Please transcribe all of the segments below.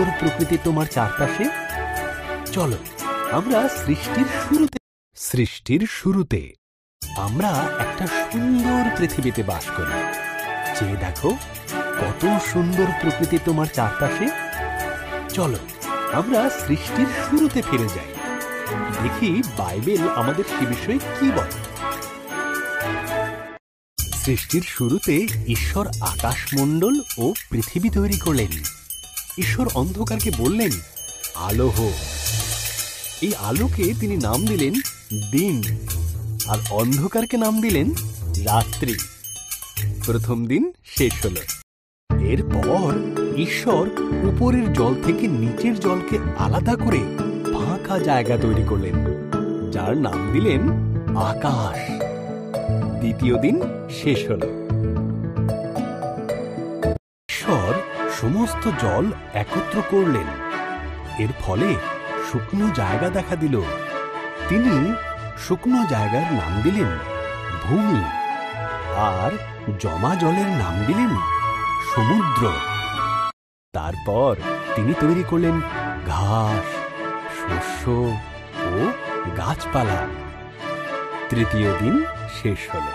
প্রকৃতি তোমার চারপাশে। চলো আমরা সৃষ্টির শুরুতে আমরা একটা সুন্দর পৃথিবীতে বাস করি। যে দেখো কত সুন্দর প্রকৃতি তোমার চারপাশে। চলো আমরা সৃষ্টির শুরুতে ফিরে যাই, দেখি বাইবেল আমাদের সে বিষয়ে কি বলে। সৃষ্টির শুরুতে ঈশ্বর আকাশমণ্ডল ও পৃথিবী তৈরি করলেন। ঈশ্বর অন্ধকারকে বললেন, আলো হোক। এই আলোকে তিনি নাম দিলেন দিন, আর অন্ধকারকে নাম দিলেন রাত্রি। প্রথম দিন শেষ হল। এরপর ঈশ্বর উপরের জল থেকে নিচের জলকে আলাদা করে ফাঁকা জায়গা তৈরি করলেন, যার নাম দিলেন আকাশ। দ্বিতীয় দিন শেষ হল। ঈশ্বর সমস্ত জল একত্র করলেন। এর ফলে শুকনো জায়গা দেখা দিল। তিনি শুকনো জায়গার নাম দিলেন ভূমি, আর জমা জলের নাম দিলেন সমুদ্র। তারপর তিনি তৈরি করলেন ঘাস, শস্য ও গাছপালা। তৃতীয় দিন শেষ হল।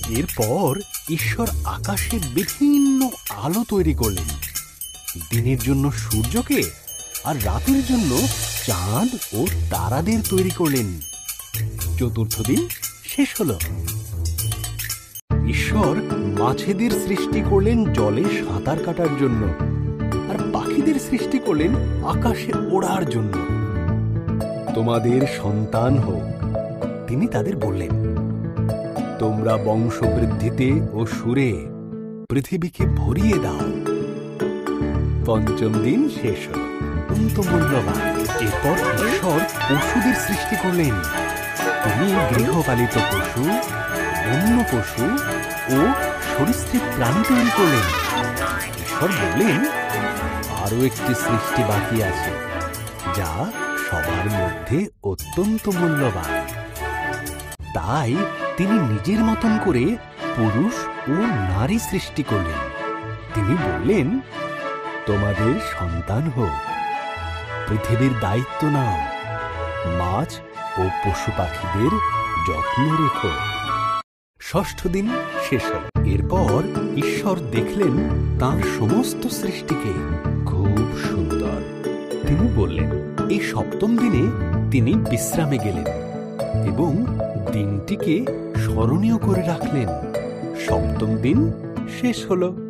এরপর ঈশ্বর আকাশে বিভিন্ন আলো তৈরি করলেন। দিনের জন্য সূর্যকে, আর রাতের জন্য চাঁদ ও তারাদের তৈরি করলেন। চতুর্থ দিন শেষ হল। ঈশ্বর মাছেদের সৃষ্টি করলেন জলে সাঁতার কাটার জন্য, আর পাখিদের সৃষ্টি করলেন আকাশে ওড়ার জন্য। তোমাদের সন্তান হোক, তিনি তাদের বললেন। তোমরা বংশবৃদ্ধিতে ও সুরে পৃথিবীকে ভরিয়ে দাও। পঞ্চম দিন শেষ হল। অত্যন্ত মূল্যবান। এরপর ঈশ্বর পশুদের সৃষ্টি করলেন। তিনি গৃহপালিত পশু, বন্য পশু ও সরীসৃপ প্রাণী তৈরি করলেন। ঈশ্বর বললেন, আরো একটি সৃষ্টি বাকি আছে, যা সবার মধ্যে অত্যন্ত মূল্যবান। তাই তিনি নিজের মতন করে পুরুষ ও নারী সৃষ্টি করলেন। তিনি বললেন, তোমাদের সন্তান হোক, পৃথিবীর দায়িত্ব নাও, মাছ ও পশু পাখিদের যত্ন রেখো। ষষ্ঠ দিন শেষ হল। এরপর ঈশ্বর দেখলেন তাঁর সমস্ত সৃষ্টিকে খুব সুন্দর। তিনি বললেন, এই সপ্তম দিনে তিনি বিশ্রামে গেলেন এবং দিনটিকে স্মরণীয় করে রাখলেন। সপ্তম দিন শেষ হল।